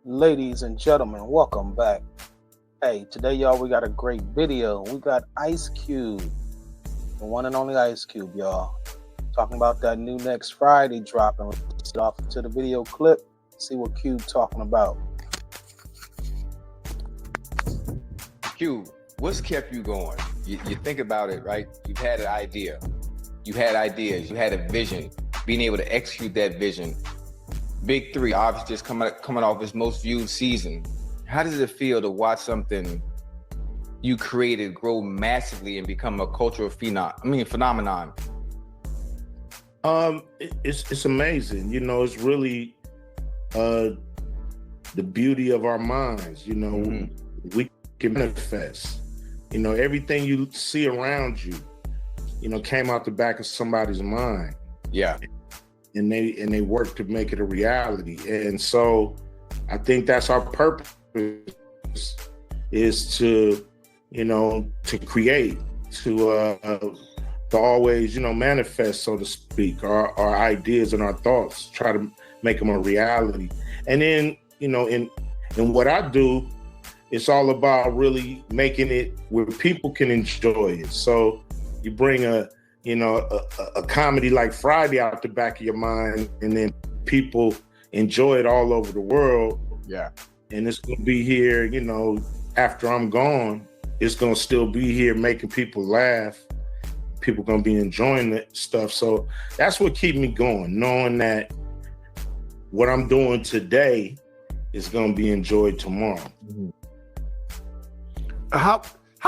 Ladies and gentlemen, welcome back. Hey, today, y'all, we got a great video. We got Ice Cube, the one and only Ice Cube, y'all, talking about that new next Friday dropping. Let's get off to the video clip, see what Cube talking about. Cube, what's kept you going? You think about it, right? You've had an idea. You had ideas. You had a vision. Being able to execute that vision. Big Three, obviously, just coming off its most viewed season. How does it feel to watch something you created grow massively and become a cultural phenomenon? It's amazing. It's really the beauty of our minds. We can manifest. Everything you see around you, came out the back of somebody's mind. Yeah. And they work to make it a reality. And so I think that's our purpose, is to create, to always, manifest, so to speak, our ideas and our thoughts, try to make them a reality. And then, in what I do, it's all about really making it where people can enjoy it. So you bring a comedy like Friday out the back of your mind, and then people enjoy it all over the world. Yeah. And it's gonna be here, after I'm gone, it's gonna still be here making people laugh. People gonna be enjoying that stuff. So that's what keeps me going, knowing that what I'm doing today is gonna be enjoyed tomorrow. Mm-hmm. How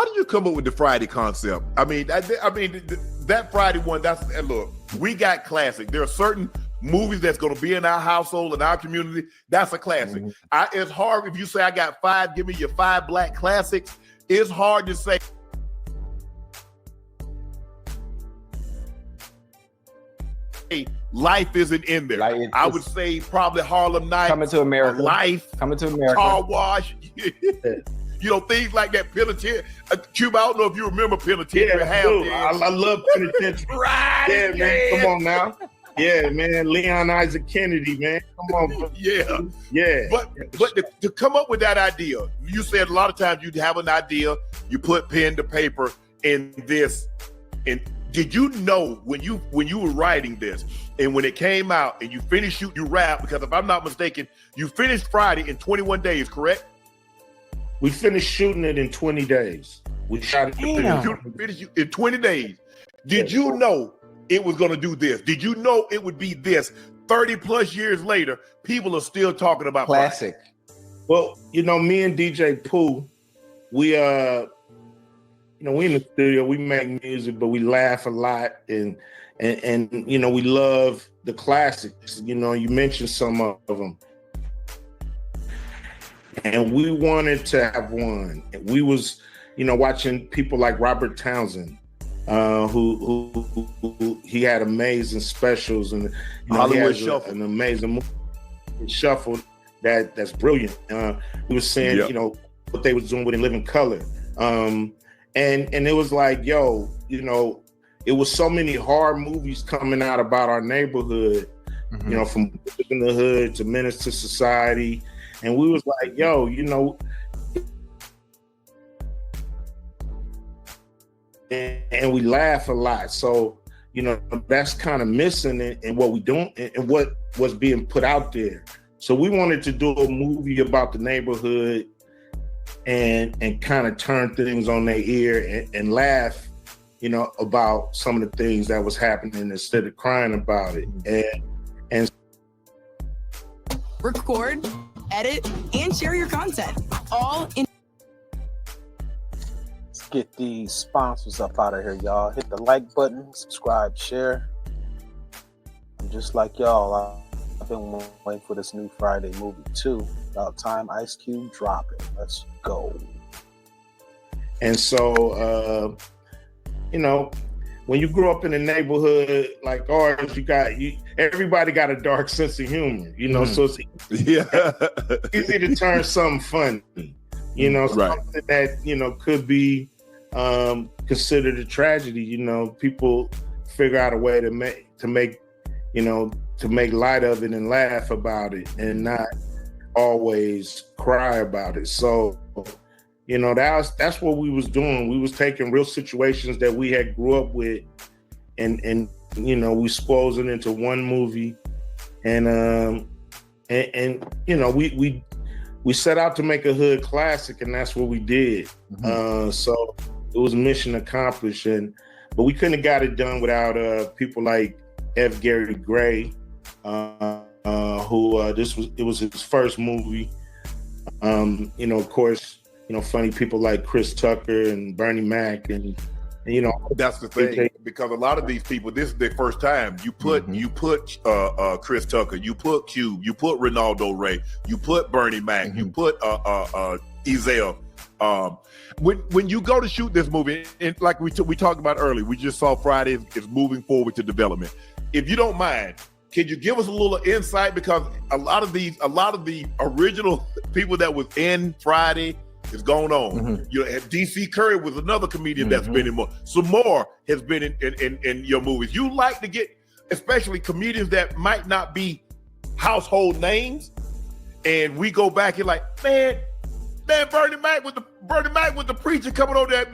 did you come up with the Friday concept? I mean, that Friday one. Look, we got classic. There are certain movies that's going to be in our household, in our community. That's a classic. Mm-hmm. It's hard if you say I got five. Give me your 5 black classics. It's hard to say. Life isn't in there. I would say probably Harlem Nights, Coming to America, Coming to America, Car Wash. Things like that. Penitentiary. Cuba, I don't know if you remember Penitentiary. Yeah, I love Penitentiary. Right. Yeah, man. Come on now. Yeah, man. Leon Isaac Kennedy, man. Come on, bro. Yeah. Yeah. But to come up with that idea, you said a lot of times you'd have an idea, you put pen to paper in this. And did you know when you were writing this and when it came out and you finished shooting, you wrap, because if I'm not mistaken, you finished Friday in 21 days, correct? We finished shooting it in 20 days. We shot it finished in 20 days. Did you know it was going to do this? Did you know it would be this? 30 plus years later, people are still talking about classic. Well, me and DJ Pooh, we we in the studio, we make music, but we laugh a lot, and we love the classics. You mentioned some of them. And we wanted to have one. And we was, watching people like Robert Townsend, who he had amazing specials, and Hollywood he has Shuffle, an amazing movie, Shuffle that's brilliant. We were saying, what they was doing with In Living Color, and it was like, it was so many hard movies coming out about our neighborhood, from in the Hood to Menace to Society. And we was like, and we laugh a lot. So, that's kind of missing in what we doing and what was being put out there. So we wanted to do a movie about the neighborhood and kind of turn things on their ear and laugh, about some of the things that was happening instead of crying about it. And record, edit, and share your content, all in. Let's get these sponsors up out of here, y'all. Hit the like button, subscribe, share. And just like y'all, I've been waiting for this new Friday movie too. About time Ice Cube drop it. Let's go. And so, when you grow up in a neighborhood like ours, everybody got a dark sense of humor, so it's easy to turn something funny, something that, could be considered a tragedy. People figure out a way to make light of it and laugh about it and not always cry about it. So, you know, that's what we was doing. We was taking real situations that we had grew up with, and you know, we squozing into one movie, and you know, we set out to make a hood classic, and that's what we did. So it was mission accomplished, but we couldn't have got it done without people like F. Gary Gray, who it was his first movie. You know, of course, you know, funny people like Chris Tucker and Bernie Mac, and you know, that's the thing, because a lot of these people, this is their first time. You put Chris Tucker, you put Cube, you put Ronaldo Ray, you put Bernie Mac, you put Ezel. When you go to shoot this movie, and like we talked about earlier, we just saw Friday is moving forward to development. If you don't mind, can you give us a little insight, because a lot of the original people that was in Friday is going on. You know, DC Curry was another comedian that's been in more. Some more has been in your movies. You like to get, especially comedians that might not be household names, and we go back and like, man, Bernie Mac with the preacher coming over there at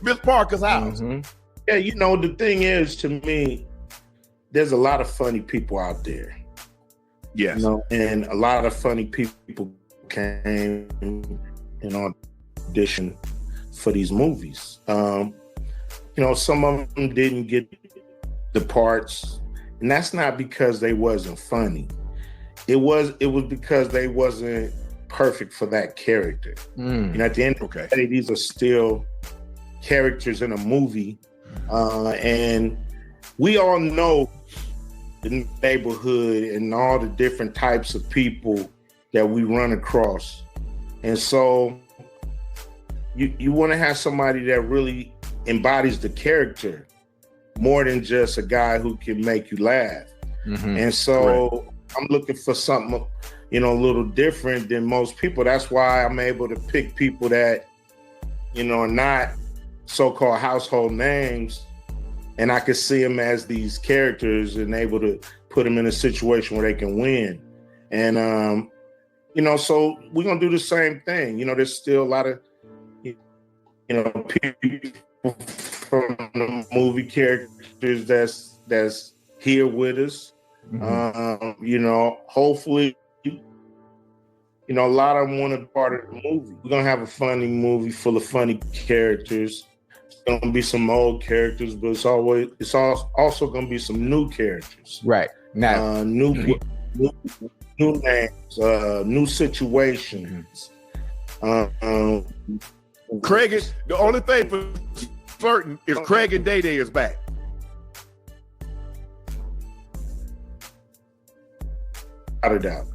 Miss Parker's house. Yeah, you know, the thing is, to me, there's a lot of funny people out there. Yes. You know, and a lot of funny people came in audition for these movies. You know, some of them didn't get the parts, and that's not because they wasn't funny. It was because they wasn't perfect for that character. And at the end of the day, these are still characters in a movie, and we all know the neighborhood and all the different types of people that we run across. And so you want to have somebody that really embodies the character more than just a guy who can make you laugh. And so I'm looking for something, you know, a little different than most people. That's why I'm able to pick people that, you know, are not so-called household names, and I could see them as these characters and able to put them in a situation where they can win. And, you know, so we're going to do the same thing. You know, there's still a lot of, you know, people from the movie characters that's here with us. You know, hopefully, you know, a lot of them want to be part of the movie. We're going to have a funny movie full of funny characters. It's going to be some old characters, but it's also going to be some new characters. Right. Now, new names, new situations. Craig is the only thing for certain is Craig and Day Day is back. Without a doubt.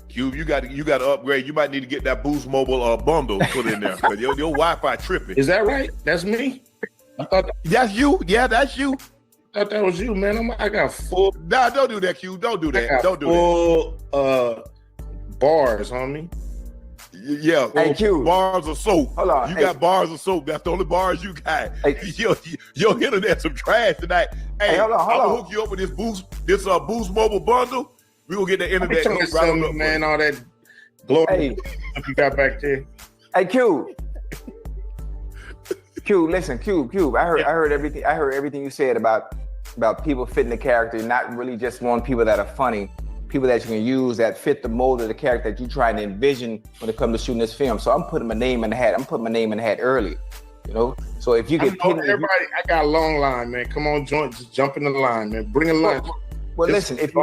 Cube, you got to upgrade. You might need to get that Boost Mobile bundle put in there, because your Wi-Fi tripping. Is that right? That's me? I thought that's you. Yeah, that's you. I thought that was you, man. I got full. Nah, don't do that, Cube. Don't do that. Don't do full bars, homie. Yeah. Hey, Q. Bars of soap. Hold on. You got bars of soap. That's the only bars you got. Hey. Your internet some trash tonight. Hey, hold on. I'm gonna hook you up with this Boost Mobile bundle. We gonna get the internet right on up, man. All that glory you got back there. Hey, Q. Listen, Cube. I heard everything. I heard everything you said about people fitting the character, not really just wanting people that are funny, people that you can use that fit the mold of the character that you're trying to envision when it comes to shooting this film. So I'm putting my name in the hat. I'm putting my name in the hat early. You know, so if you get everybody, I got a long line, man. Come on, just jump in the line, man. Bring a lunch. Well, listen, if you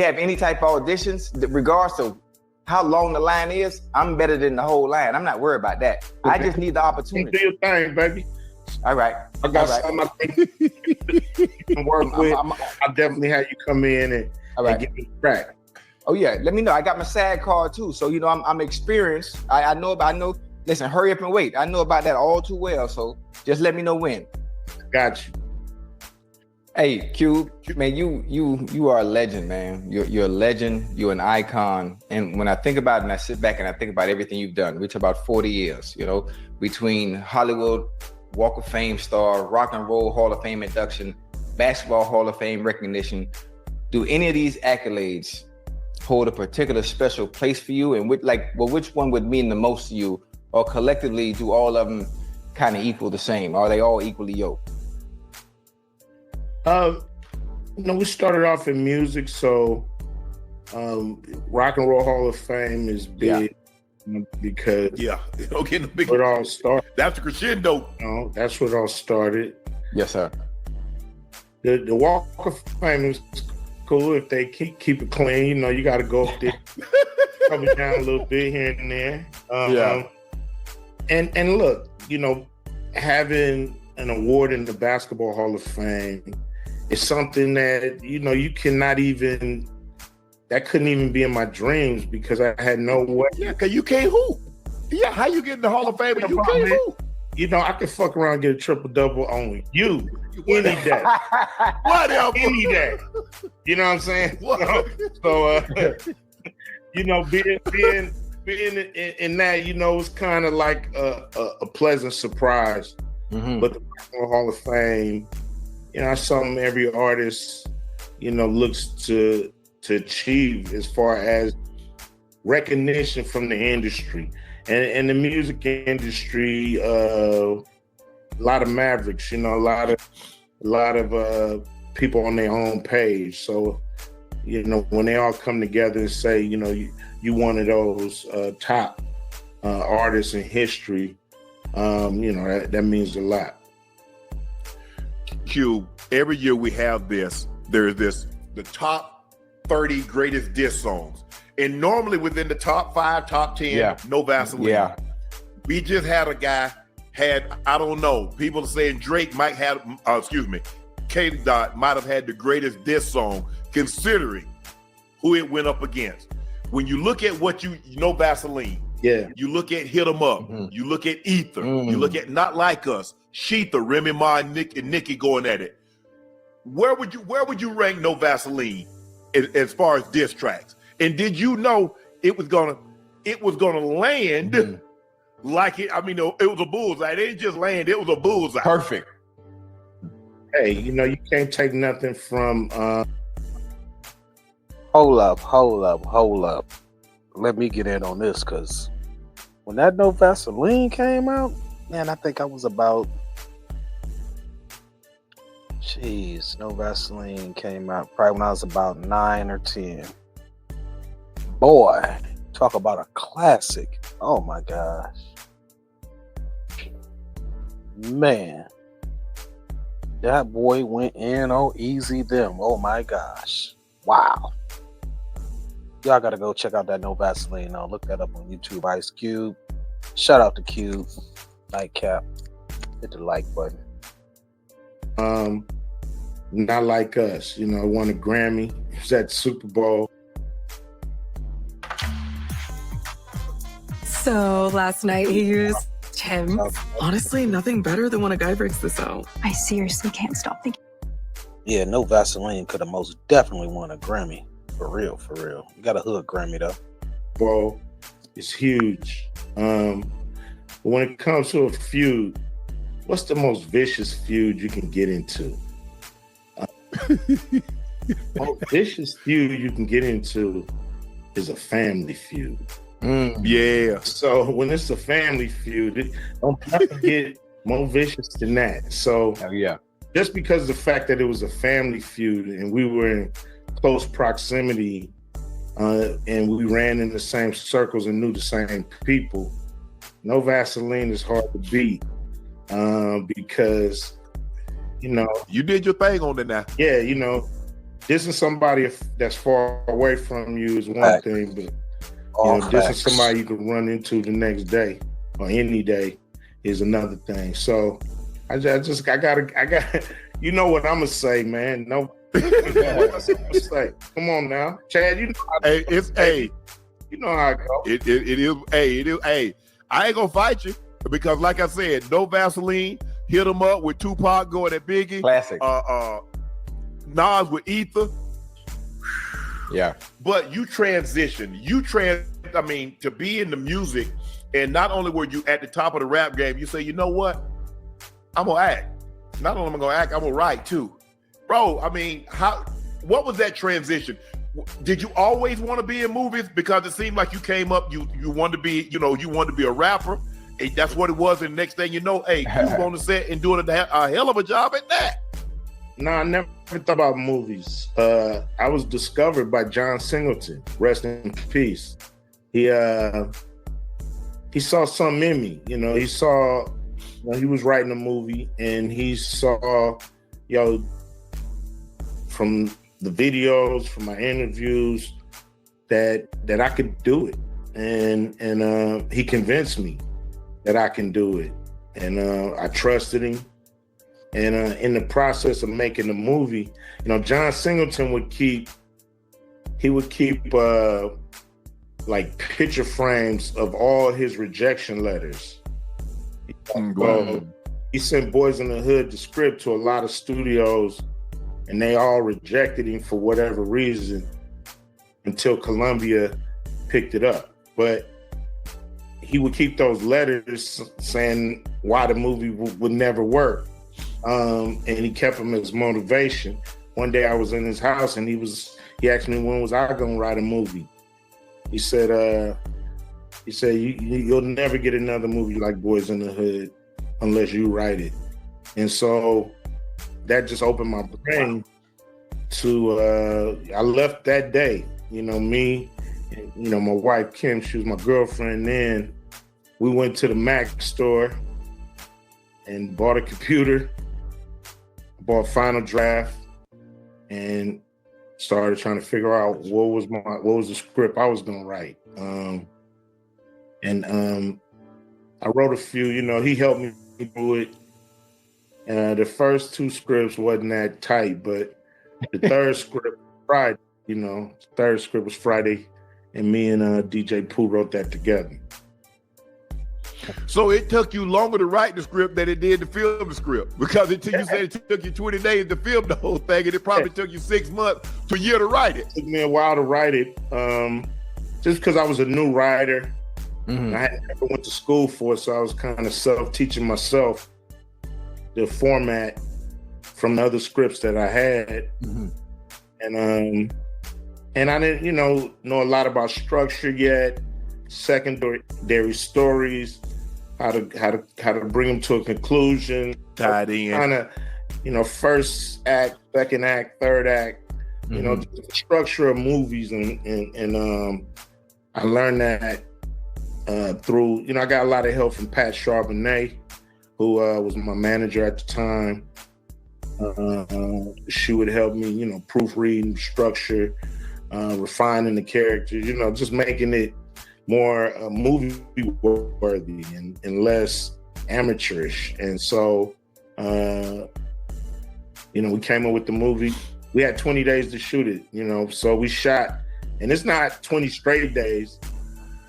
have any type of auditions, regardless of how long the line is, I'm better than the whole line. I'm not worried about that. Okay. I just need the opportunity. Do your thing, baby. All right. I got something I think you can work with. I'll definitely have you come in and get me crack. Oh yeah, let me know. I got my SAG card too, so you know I'm experienced. I know. Listen, hurry up and wait. I know about that all too well. So just let me know when. Got you. Hey, Cube, man, you are a legend, man. You're a legend. You're an icon. And when I think about it, and I sit back and I think about everything you've done, we talk about 40 years, you know, between Hollywood Walk of Fame star, Rock and Roll Hall of Fame induction, Basketball Hall of Fame recognition. Do any of these accolades hold a particular special place for you? And which one would mean the most to you? Or collectively, do all of them kind of equal the same? Are they all equally yoked? We started off in music, so Rock and Roll Hall of Fame is big because don't get no big. It all started. That's the crescendo. That's what all started. Yes, sir. The Walk of Fame is cool if they keep it clean. You got to go up there, come it down a little bit here and there. And look, having an award in the Basketball Hall of Fame is something that you cannot even. That couldn't even be in my dreams because I had no way. Yeah, because you can't hoop. Yeah, how you get in the Hall of Fame and you can't hoop? I could fuck around and get a triple-double on you any day. Whatever. Any day. You know what I'm saying? So, being in that, it's kind of like a pleasant surprise. Mm-hmm. But the Hall of Fame, that's something every artist, looks to achieve as far as recognition from the industry and the music industry. A lot of mavericks, a lot of people on their own page. So, when they all come together and say, you one of those top artists in history, that means a lot. Q, every year we have there's the top 30 greatest diss songs. And normally within the top 5, top 10, no Vaseline. Yeah. We just had a guy I don't know, people are saying Drake might have, K-Dot might have had the greatest diss song considering who it went up against. When you look at what Vaseline, you look at Hit 'Em Up, you look at Ether, you look at Not Like Us, Sheetha, Remy Ma, and Nicki going at it. Where would you rank No Vaseline as far as diss tracks? And did you know it was gonna land like it? I mean, it was a bullseye. It didn't just land; it was a bullseye. Perfect. Hey, you can't take nothing from. Hold up. Let me get in on this because when that No Vaseline came out, man, I think I was about. No Vaseline came out probably when I was about 9 or 10. Boy, talk about a classic. Oh my gosh. Man. That boy went in on Easy Them. Oh my gosh. Wow. Y'all gotta go check out that No Vaseline. Look that up on YouTube. Ice Cube. Shout out to Cube. Nite Capp. Hit the like button. Not Like Us, won a Grammy. It was at the Super Bowl. So last night he used Tim's. Honestly, nothing better than when a guy breaks this out. I seriously can't stop thinking. Yeah, No Vaseline could have most definitely won a Grammy. For real. You got a hood Grammy though. Bowl is huge. But when it comes to a feud, what's the most vicious feud you can get into? Most vicious feud you can get into is a family feud. Yeah. So when it's a family feud, it don't have to get more vicious than that. So just because of the fact that it was a family feud and we were in close proximity and we ran in the same circles and knew the same people, No Vaseline is hard to beat because you did your thing on it now. Yeah, dissing somebody that's far away from you is one thing, but dissing somebody you can run into the next day or any day is another thing. So I got you know what I'm gonna say, man. No, say, come on now, Chad. You know how it goes. It is. I ain't gonna fight you because, like I said, No Vaseline. Hit 'Em Up with Tupac going at Biggie. Classic. Nas with Ether. Yeah. But you transition. I mean, to be in the music, and not only were you at the top of the rap game, you say, you know what? I'm gonna act. Not only am I gonna act, I'm gonna write too. bro, I mean, what was that transition? Did you always want to be in movies? Because it seemed like you came up, you wanted to be, you wanted to be a rapper. And that's what it was. And the next thing you know, hey, you was on the set and doing a hell of a job at that. No, I never thought about movies. I was discovered by John Singleton, rest in peace. He saw something in me. He saw when he was writing a movie, and he saw, from the videos, from my interviews, that I could do it, and he convinced me that I can do it, and I trusted him. And in the process of making the movie, John Singleton would keep like picture frames of all his rejection letters. So he sent Boys in the Hood, the script, to a lot of studios, and they all rejected him for whatever reason until Columbia picked it up. But he would keep those letters saying why the movie would never work. And he kept them as motivation. One day I was in his house, and he asked me, when was I gonna write a movie? He said, you'll never get another movie like Boys in the Hood unless you write it. And so that just opened my brain to, I left that day, me and, my wife, Kim, she was my girlfriend then. We went to the Mac store and bought a computer, bought Final Draft, and started trying to figure out what was the script I was gonna write. I wrote a few, he helped me do it. The first two scripts wasn't that tight, but the third script, Friday, third script was Friday, and me and DJ Pooh wrote that together. So it took you longer to write the script than it did to film the script, because you said it took you 20 days to film the whole thing, and it probably took you 6 months to a year to write it. It took me a while to write it, just because I was a new writer. Mm-hmm. I had never went to school for it, so I was kind of self-teaching myself the format from the other scripts that I had. Mm-hmm. And I didn't, know a lot about structure yet, secondary stories, how to bring them to a conclusion. Tied in. Kind of, first act, second act, third act, Mm-hmm. The structure of movies. And I learned that through, I got a lot of help from Pat Charbonnet, who was my manager at the time. She would help me, proofreading, structure, refining the characters, just making it more movie worthy and less amateurish. And so, we came up with the movie. We had 20 days to shoot it, so we shot, and it's not 20 straight days.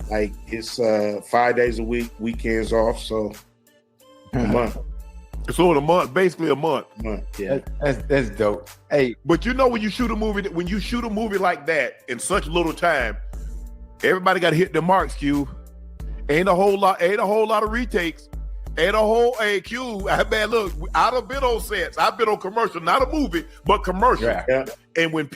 Like, it's 5 days a week, weekends off, so a month. So in a month, basically a month. Yeah. That's dope. Hey, but when you shoot a movie like that in such little time, everybody got to hit the marks, Q. Ain't a whole lot of retakes. Ain't a whole Q. Man, look, I've been on sets. I've been on commercial, not a movie, but commercial. Yeah. And when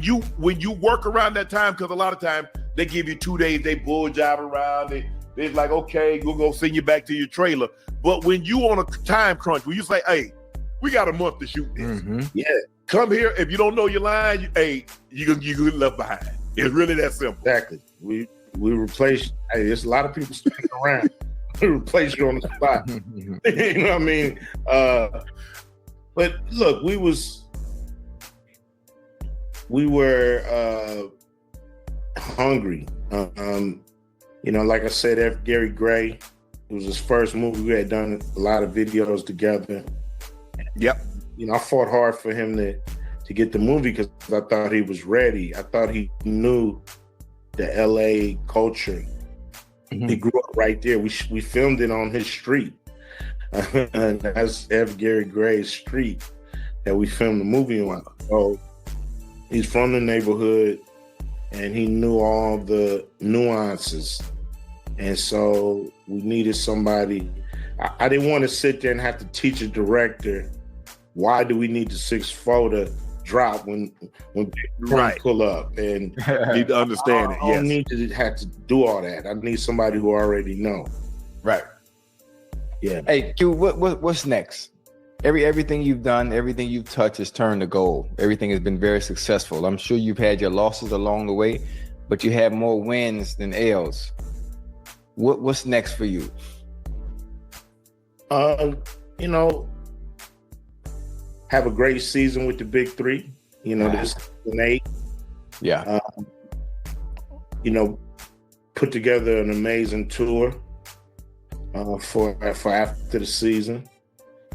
you work around that time, because a lot of times they give you 2 days, they bull job around. They're like, okay, we'll go send you back to your trailer. But when you on a time crunch, when you say, hey, we got a month to shoot this. Mm-hmm. Yeah. Come here. If you don't know your line, you get left behind. It's really that simple. Exactly. We replace. Hey, there's a lot of people sticking around. We replace you on the spot. You know what I mean? But look, we were hungry. Like I said, F. Gary Gray, it was his first movie. We had done a lot of videos together. Yep. I fought hard for him to get the movie because I thought he was ready. I thought he knew the LA culture. Mm-hmm. He grew up right there. We filmed it on his street. That's F. Gary Gray's street that we filmed the movie on. So he's from the neighborhood, and he knew all the nuances. And so we needed somebody. I didn't want to sit there and have to teach a director why do we need the 6'4" to drop when Right. pull up? And Need to understand it. I don't Yes. need to have to do all that. I need somebody who already know. Right. Yeah. Hey, Q, what's next? Everything you've done, everything you've touched has turned to gold. Everything has been very successful. I'm sure you've had your losses along the way, but you have more wins than L's. What's next for you? You know, have a great season with the big three. You know, this season 8. Yeah. You know, put together an amazing tour for after the season,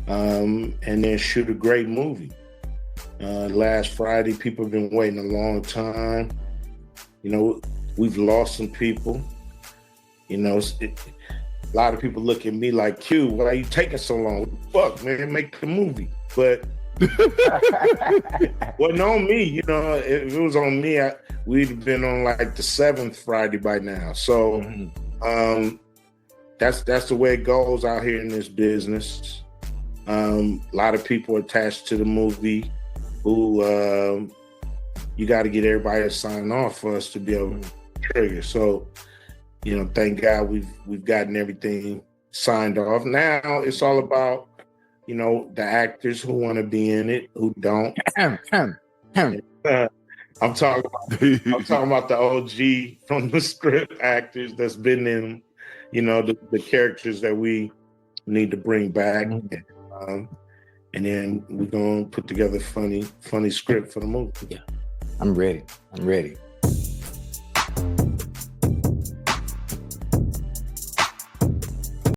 and then shoot a great movie. Last Friday, people have been waiting a long time. You know, we've lost some people. You know, a lot of people look at me like, Q, why are you taking so long? What the fuck, man? Make the movie. But wasn't on me, you know. If it was on me, we'd have been on like the 7th Friday by now. So that's the way it goes out here in this business. A lot of people attached to the movie who you got to get everybody to sign off for us to be able to trigger. So, you know, thank God we've gotten everything signed off. Now it's all about, you know, the actors who want to be in it, who don't. I'm talking about the OG from the script actors that's been in, you know, the characters that we need to bring back. And then we're gonna put together funny script for the movie. Yeah. I'm ready.